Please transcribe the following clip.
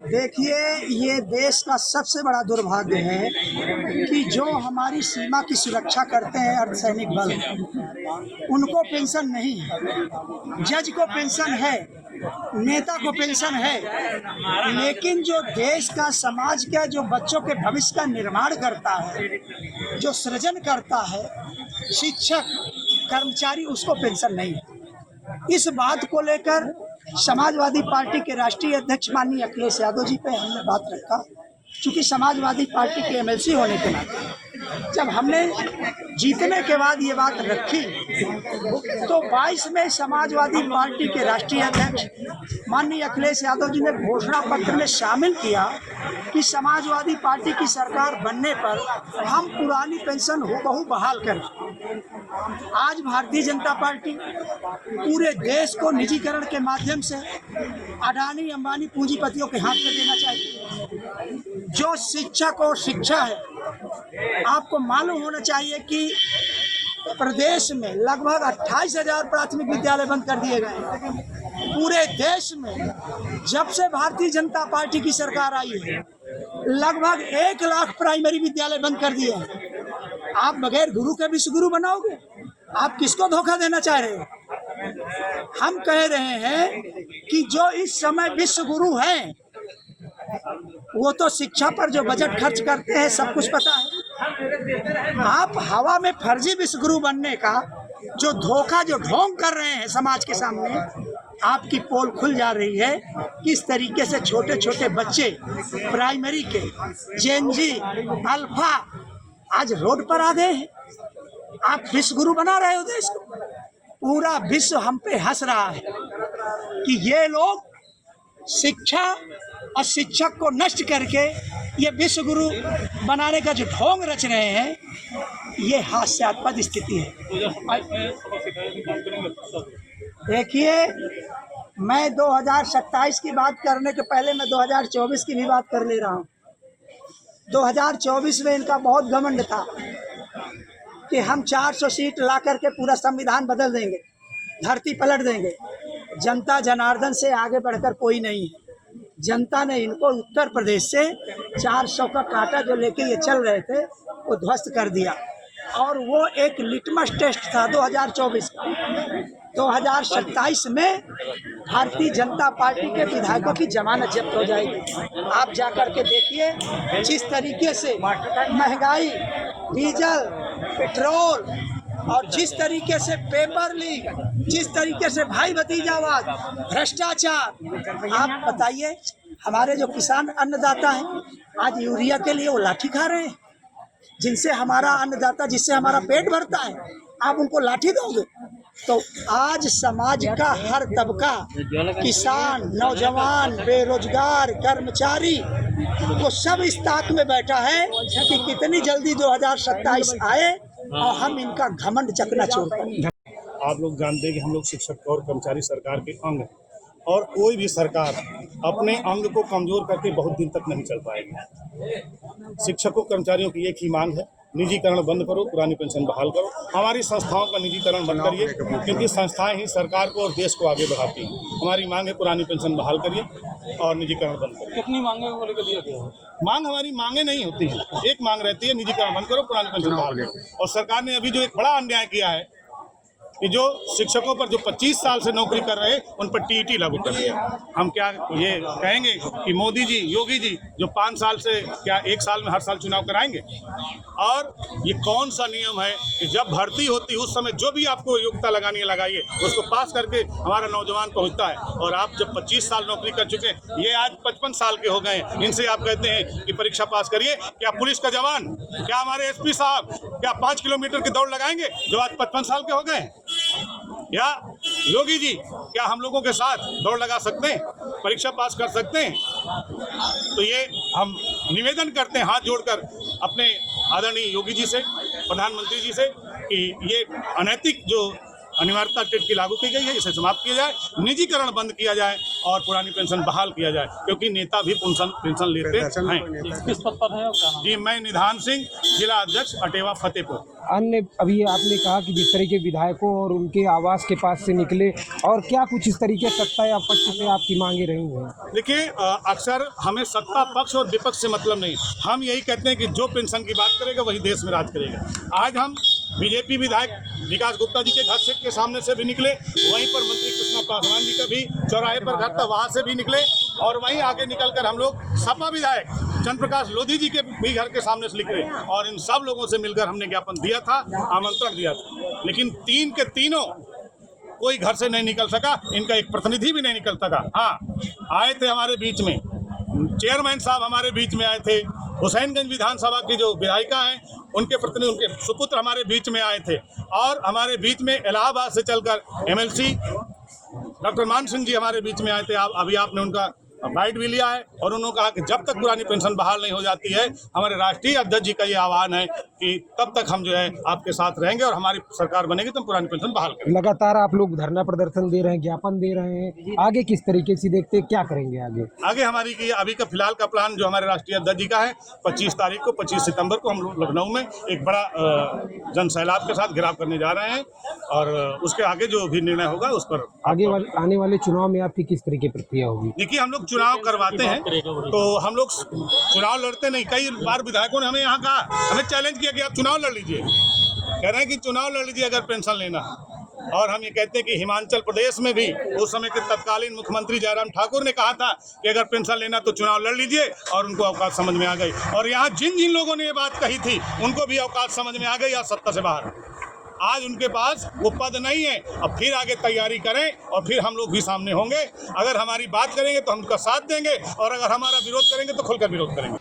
देखिए, ये देश का सबसे बड़ा दुर्भाग्य है कि जो हमारी सीमा की सुरक्षा करते हैं अर्धसैनिक बल, उनको पेंशन नहीं है। जज को पेंशन है, नेता को पेंशन है, लेकिन जो देश का, समाज का, जो बच्चों के भविष्य का निर्माण करता है, जो सृजन करता है, शिक्षक, कर्मचारी, उसको पेंशन नहीं है। इस बात को लेकर समाजवादी पार्टी के राष्ट्रीय अध्यक्ष माननीय अखिलेश यादव जी पे हमने बात रखा। चूँकि समाजवादी पार्टी के एमएलसी होने के नाते जब हमने जीतने के बाद ये बात रखी तो 22 में समाजवादी पार्टी के राष्ट्रीय अध्यक्ष माननीय अखिलेश यादव जी ने घोषणा पत्र में शामिल किया कि समाजवादी पार्टी की सरकार बनने पर हम पुरानी पेंशन हूबहू बहाल करें। आज भारतीय जनता पार्टी पूरे देश को निजीकरण के माध्यम से अडानी अंबानी पूंजीपतियों के हाथ में देना चाहिए। जो शिक्षक और शिक्षा है, आपको मालूम होना चाहिए कि प्रदेश में लगभग 28,000 प्राथमिक विद्यालय बंद कर दिए गए। पूरे देश में जब से भारतीय जनता पार्टी की सरकार आई है लगभग 1 लाख प्राइमरी विद्यालय बंद कर दिए हैं। आप बगैर गुरु के विश्व गुरु बनाओगे? आप किसको धोखा देना चाह रहे हो? हम कह रहे हैं कि जो इस समय विश्व गुरु हैं वो तो शिक्षा पर जो बजट खर्च करते हैं सब कुछ पता है। आप हवा में फर्जी विश्वगुरु बनने का जो धोखा, जो ढोंग कर रहे हैं समाज के सामने, आपकी पोल खुल जा रही है। किस तरीके से छोटे छोटे बच्चे प्राइमरी के, जेनजी, अल्फा आज रोड पर आ गए हैं। आप विश्वगुरु बना रहे हो देश को। पूरा विश्व हम पे हंस रहा है कि ये लोग शिक्षा और शिक्षक को नष्ट करके ये विश्व गुरु बनाने का जो ढोंग रच रहे हैं, ये हास्यास्पद स्थिति है। देखिए, मैं 2027 की बात करने के पहले मैं 2024 की भी बात कर ले रहा हूँ। 2024 में इनका बहुत घमंड था कि हम 400 सीट ला करके पूरा संविधान बदल देंगे, धरती पलट देंगे। जनता जनार्दन से आगे बढ़कर कोई नहीं है। जनता ने इनको उत्तर प्रदेश से 400 का कांटा जो लेके ये चल रहे थे वो ध्वस्त कर दिया। और वो एक लिटमस टेस्ट था 2024 का। 2027 में भारतीय जनता पार्टी के विधायकों की जमानत जब्त हो जाएगी। आप जा कर के देखिए जिस तरीके से महंगाई, डीजल, पेट्रोल और जिस तरीके से पेपर लीक, जिस तरीके से भाई भतीजावाद, भ्रष्टाचार। आप बताइए, हमारे जो किसान अन्नदाता हैं आज यूरिया के लिए वो लाठी खा रहे हैं। जिनसे हमारा अन्नदाता, जिससे हमारा पेट भरता है, आप उनको लाठी दोगे? तो आज समाज का हर तबका, किसान, नौजवान, बेरोजगार, कर्मचारी, वो सब इस ताक में बैठा है कि कितनी जल्दी 2027 आए और हम इनका घमंड चकनाचूर करें। आप लोग जानते हैं कि हम लोग शिक्षक और कर्मचारी सरकार के अंग हैं और कोई भी सरकार अपने अंग को कमजोर करके बहुत दिन तक नहीं चल पाएगी। शिक्षकों कर्मचारियों की एक ही मांग है, निजीकरण बंद करो, पुरानी पेंशन बहाल करो। हमारी संस्थाओं का निजीकरण बंद करिए, क्योंकि संस्थाएं ही सरकार को और देश को आगे बढ़ाती हैं। हमारी मांग है पुरानी पेंशन बहाल करिए और निजीकरण बंद करिए। कितनी मांगे वो लेकर दिया गया? मांग हमारी मांगे नहीं होती है, एक मांग रहती है निजीकरण बंद करो, पुरानी पेंशन बहाल करो। और सरकार ने अभी जो एक बड़ा अन्याय किया है कि जो शिक्षकों पर जो 25 साल से नौकरी कर रहे उन पर टीईटी लागू कर दिया। हम क्या ये कहेंगे कि मोदी जी, योगी जी जो 5 साल से क्या 1 साल में हर साल चुनाव कराएंगे? और ये कौन सा नियम है कि जब भर्ती होती उस समय जो भी आपको योग्यता लगानी है लगाइए, उसको पास करके हमारा नौजवान पहुंचता है। और आप जब 25 साल नौकरी कर चुके हैं, ये आज 55 साल के हो गए, इनसे आप कहते हैं कि परीक्षा पास करिए। क्या पुलिस का जवान, क्या हमारे एसपी साहब क्या 5 किलोमीटर की दौड़ लगाएंगे जो आज 55 साल के हो गए? या योगी जी क्या हम लोगों के साथ दौड़ लगा सकते हैं, परीक्षा पास कर सकते हैं? तो ये हम निवेदन करते हैं हाथ जोड़कर अपने आदरणीय योगी जी से, प्रधानमंत्री जी से, कि ये अनैतिक जो अनिवार्यता टेट की लागू की गई है इसे समाप्त किया जाए, निजीकरण बंद किया जाए और पुरानी पेंशन बहाल किया जाए, क्योंकि नेता भी पेंशन लेते हैं। किस पद पर है और क्या नाम? जी, मैं निधान सिंह, जिला अध्यक्ष अटेवा फतेहपुर। अन्य अभी आपने कहा कि जिस तरीके विधायकों और उनके आवास के पास से निकले, और क्या कुछ इस तरीके सत्ता या पक्ष से आपकी मांगे रही हैं? देखिए, अक्सर हमें सत्ता पक्ष और विपक्ष से मतलब नहीं, हम यही कहते हैं कि जो पेंशन की बात करेगा वही देश में राज करेगा। आज हम बीजेपी विधायक विकास गुप्ता जी के घर से के सामने से भी निकले, वहीं पर मंत्री कृष्णा पासवान जी का भी चौराहे पर घर था, वहाँ से भी निकले, और वहीं आगे निकलकर हम लोग सपा विधायक चंद्र प्रकाश लोधी जी के भी घर के सामने से निकले, और इन सब लोगों से मिलकर हमने ज्ञापन दिया था, आमंत्रण दिया था, लेकिन तीन के तीनों कोई घर से नहीं निकल सका, इनका एक प्रतिनिधि भी नहीं निकल सका। हाँ, आए थे हमारे बीच में चेयरमैन साहब, हमारे बीच में आए थे, हुसैनगंज विधानसभा की जो विधायिका हैं उनके प्रतिनिधि, उनके सुपुत्र हमारे बीच में आए थे, और हमारे बीच में इलाहाबाद से चलकर एमएलसी डॉक्टर मान सिंह जी हमारे बीच में आए थे। अभी आपने उनका बाइट भी लिया है, और उन्होंने कहा कि जब तक पुरानी पेंशन बहाल नहीं हो जाती है, हमारे राष्ट्रीय अध्यक्ष जी का ये आह्वान है कि तब तक हम जो है आपके साथ रहेंगे, और हमारी सरकार बनेगी तो हम पुरानी पेंशन बहाल करेंगे। लगातार आप लोग धरना प्रदर्शन दे रहे हैं, ज्ञापन दे रहे हैं, आगे किस तरीके से देखते हैं, क्या करेंगे आगे? हमारी की अभी का फिलहाल का प्लान जो हमारे राष्ट्रीय अध्यक्ष जी का है, 25 तारीख को 25 सितंबर को हम लोग लखनऊ में एक बड़ा जन सैलाब के साथ घेराव करने जा रहे हैं, और उसके आगे जो भी निर्णय होगा उस पर आने वाले चुनाव में आपकी किस तरीके की प्रक्रिया होगी? देखिए, हम लोग चुनाव करवाते हैं तो हम लोग चुनाव लड़ते नहीं। कई बार विधायकों ने हमें यहाँ कहा, हमें चैलेंज किया कि आप चुनाव लड़ लीजिए, कह रहे हैं कि चुनाव लड़ लीजिए अगर पेंशन लेना है। और हम ये कहते हैं कि हिमाचल प्रदेश में भी उस समय के तत्कालीन मुख्यमंत्री जयराम ठाकुर ने कहा था कि अगर पेंशन लेना तो चुनाव लड़ लीजिए, और उनको अवकाश समझ में आ गई, और यहाँ जिन जिन लोगों ने ये बात कही थी उनको भी अवकाश समझ में आ गई, या सत्ता से बाहर। आज उनके पास वो पद नहीं है, अब फिर आगे तैयारी करें, और फिर हम लोग भी सामने होंगे। अगर हमारी बात करेंगे तो हम उनका साथ देंगे, और अगर हमारा विरोध करेंगे तो खुलकर विरोध करेंगे।